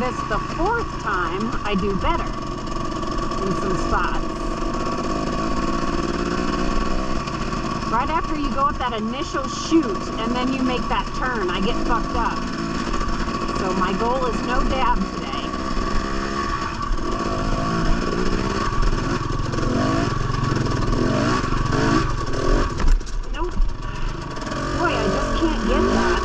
this the 4th time, I do better in some spots. Right after you go up that initial chute and then you make that turn, I get fucked up. So my goal is no dab today. Nope. Boy, I just can't get that.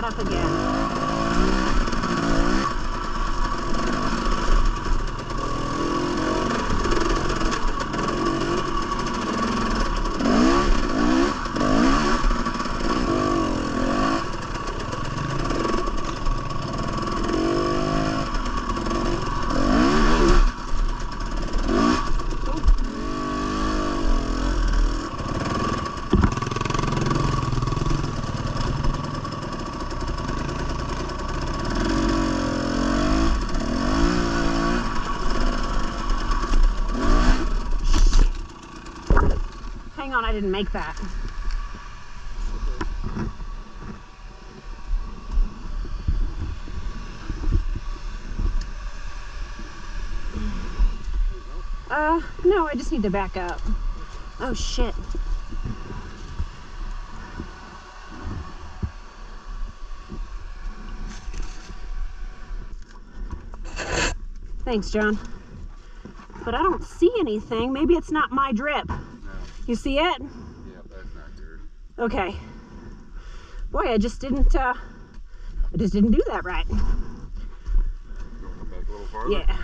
Up again. Hang on, I didn't make that. No, I just need to back up. Oh, shit. Thanks, John. But I don't see anything. Maybe it's not my drip. No. You see it? Yeah, that's not yours. Okay. Boy, I just didn't do that right. You want to come back a little farther? Yeah.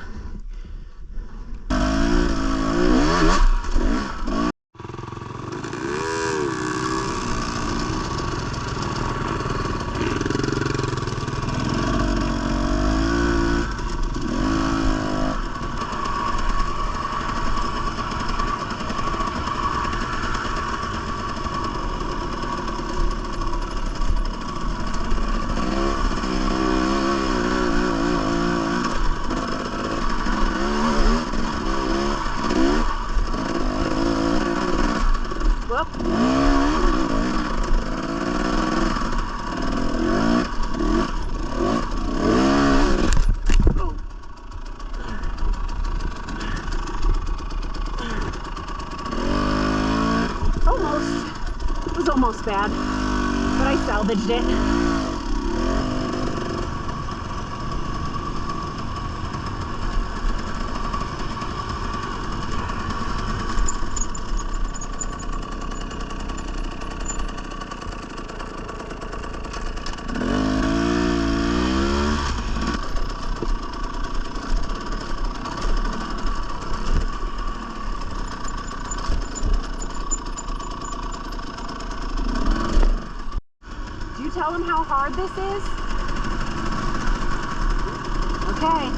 Almost bad, but I salvaged it. Tell them how hard this is? Okay.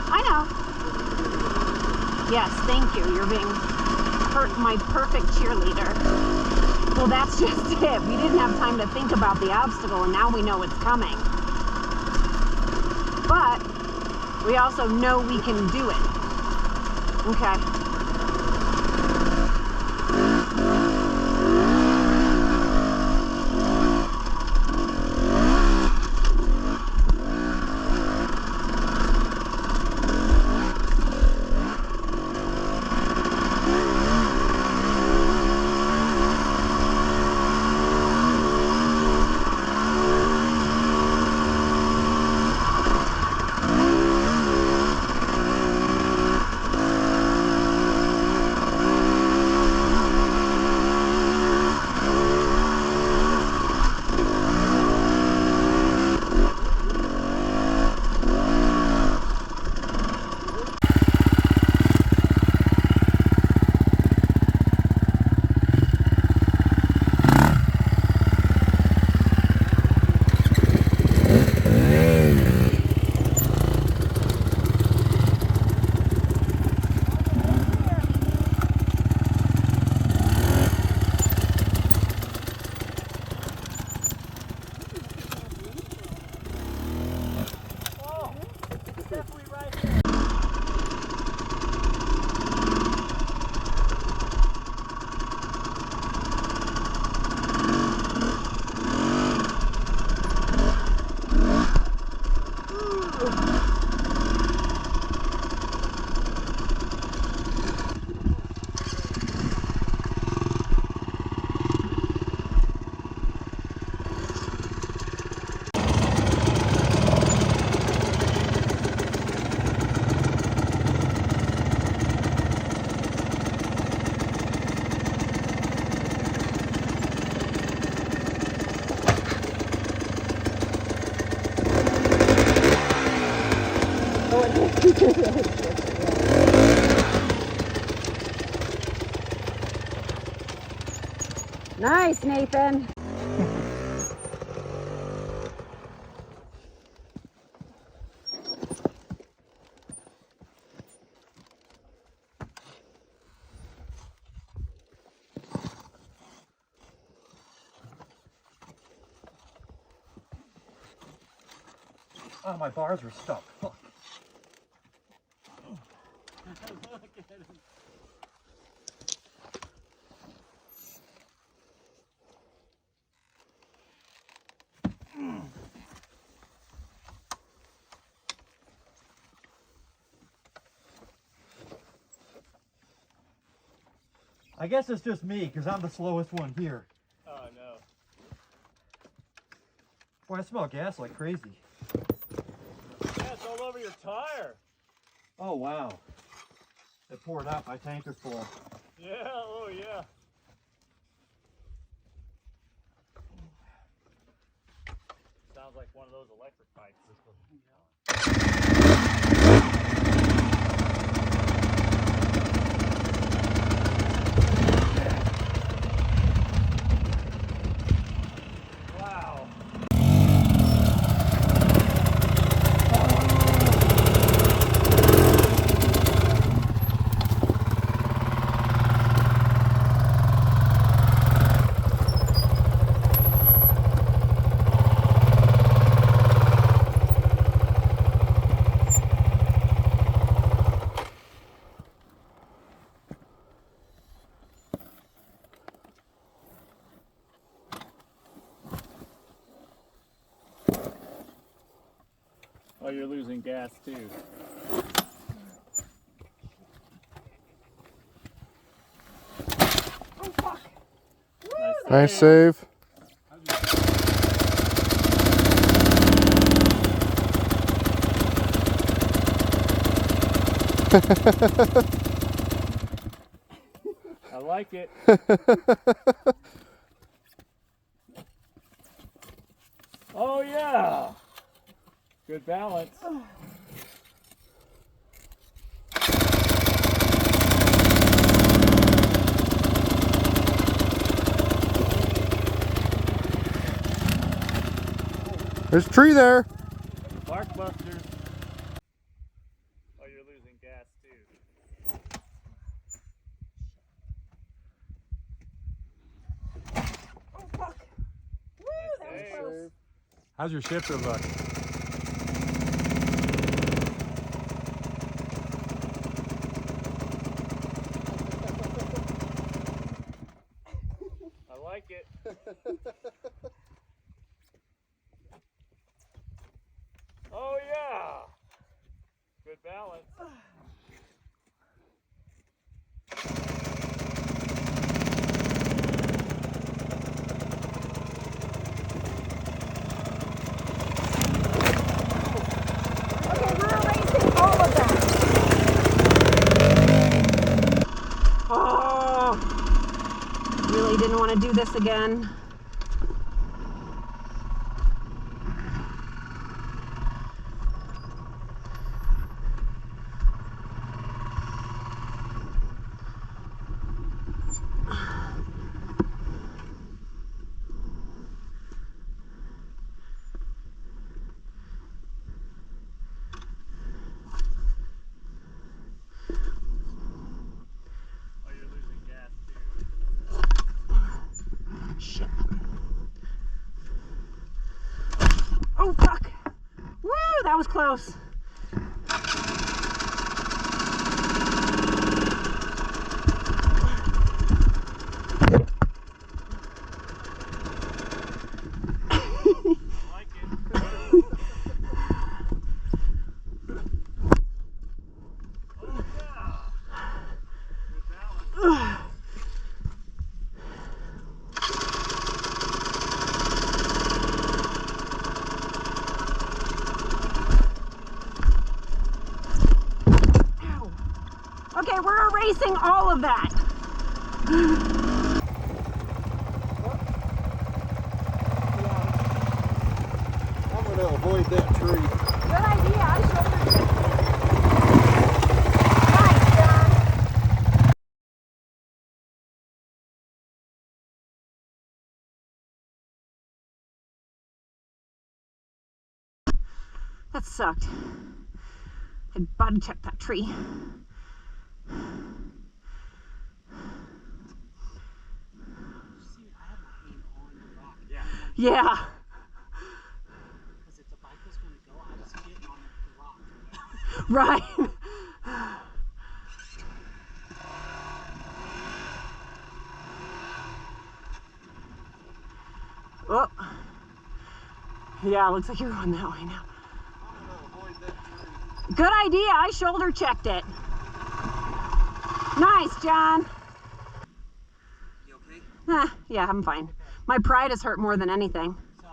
I know. Yes, thank you. You're being my perfect cheerleader. Well, that's just it. We didn't have time to think about the obstacle, and now we know it's coming. But we also know we can do it. Okay. Nice, Nathan. Oh, my bars were stuck. Fuck. I guess it's just me, because I'm the slowest one here. Oh, no. Boy, I smell gas like crazy. Yeah, it's all over your tire. Oh, wow. It poured out. My tank is full. Yeah, oh, yeah. Sounds like one of those electric bikes. Wow. Oh, you're losing gas too. Oh, fuck. Nice save. I like it. Oh, yeah. Good balance. There's a tree there. Bark busters. Oh, you're losing gas too. How's your shifter look? I like it. Oh yeah. Good balance. Okay, we're erasing all of that. Oh, really didn't want to do this again. Oh, you're losing gas too. Shit. Oh, fuck. Woo, that was close. I like it. Oh yeah. Good balance. Ow. Okay, we're erasing all of that. I'm gonna avoid that tree. Good idea. I shoulder checked. Nice, John. That sucked. I'd body check that tree. See, I had my aim on the rock. Yeah. Yeah. Because if the bike was going to go, I was getting on the rock. Right. Oh. Yeah, looks like you're going that way now. I'm gonna avoid that tree. Good idea. I shoulder checked it. Nice, John. You okay? Yeah, I'm fine. My pride is hurt more than anything. So,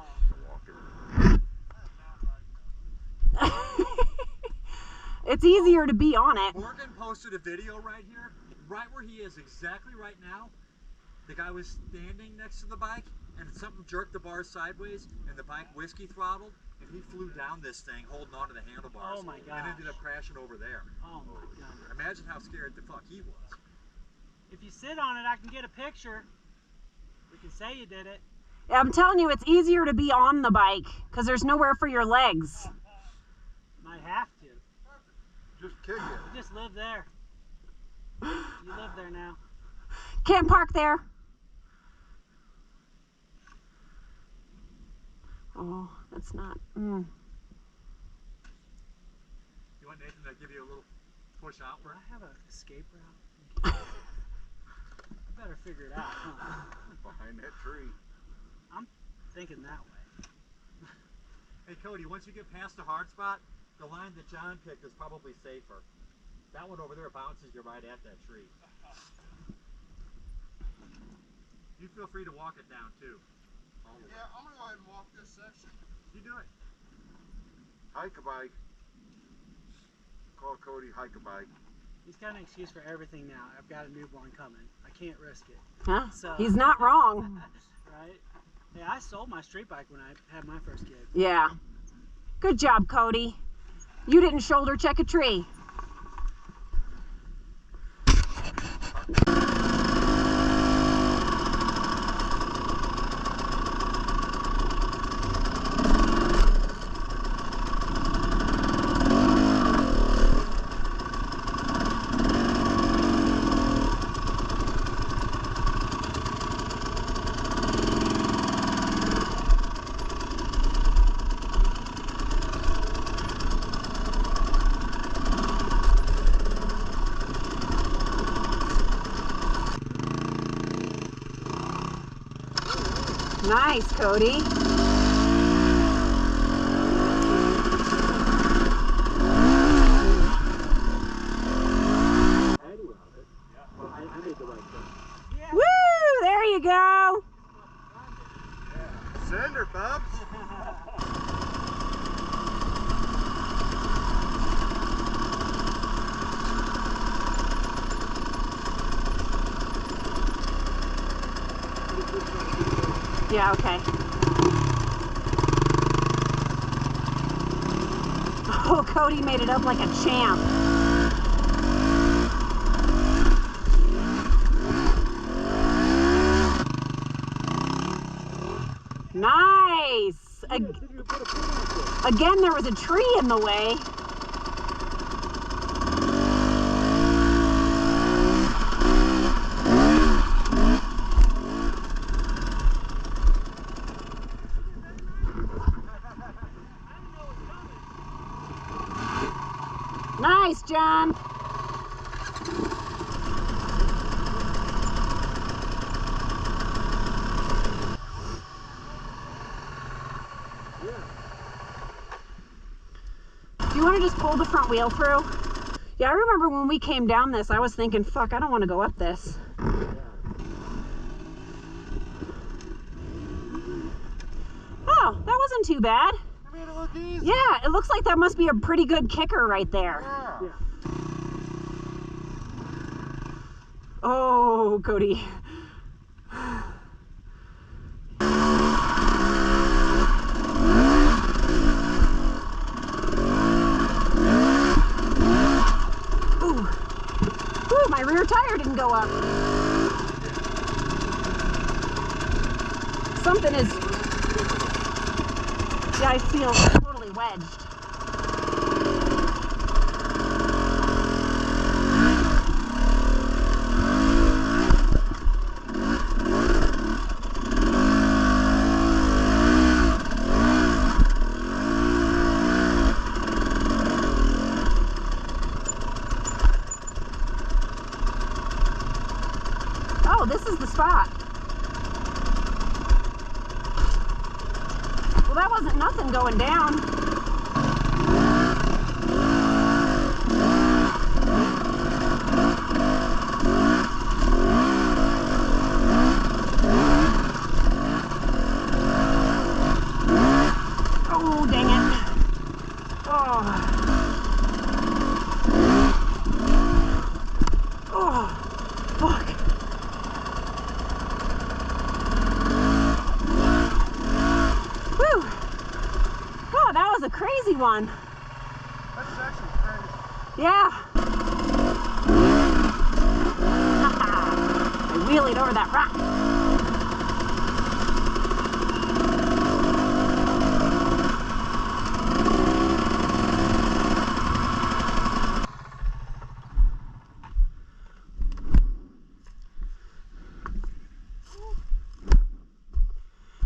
It's easier to be on it. Morgan posted a video right here, right where he is exactly right now. The guy was standing next to the bike and something jerked the bar sideways and the bike whiskey throttled and he flew down this thing holding onto the handlebars Oh my and gosh. ended up crashing over there. oh my goodness. Imagine how scared the fuck he was. If you sit on it, I can get a picture. We can say you did it. I'm telling you, it's easier to be on the bike because there's nowhere for your legs. Might have to. Just kick it. You just live there. You live there now. Can't park there. Oh, that's not. You want Nathan to give you a little push Do outward? I have an escape route? I better figure it out, huh? Behind that tree. Thinking that way. Hey Cody, once you get past the hard spot, the line that John picked is probably safer. That one over there bounces you right at that tree. You feel free to walk it down too. Yeah, I'm gonna go ahead and walk this section. You do it. Hike a bike. Call Cody, hike a bike. He's got an excuse for everything now. I've got a newborn coming. I can't risk it. Huh? So, He's not wrong. right? Yeah, I sold my street bike when I had my first kid. Yeah. Good job, Cody. You didn't shoulder check a tree. Nice, Cody. Woo! There you go. Send her, Bubs. Yeah, okay. Oh, Cody made it up like a champ. Nice! Again, there was a tree in the way. Nice, John. Do you want to just pull the front wheel through? Yeah, I remember when we came down this, I was thinking, fuck, I don't want to go up this. Oh, that wasn't too bad. I made it look easy. Yeah, it looks like that must be a pretty good kicker right there. Yeah. Oh, Cody. Ooh. Ooh, my rear tire didn't go up. Something is... Yeah, I feel totally wedged. Oh, this is the spot. Well, that wasn't nothing going down. Oh, dang it. Oh. Oh, fuck. Whew. Oh, that was a crazy one. That's actually crazy. Yeah. I wheelied over that rock.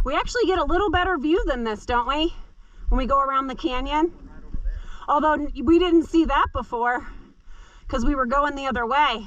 We actually get a little better view than this, don't we? When we go around the canyon. Although we didn't see that before because we were going the other way.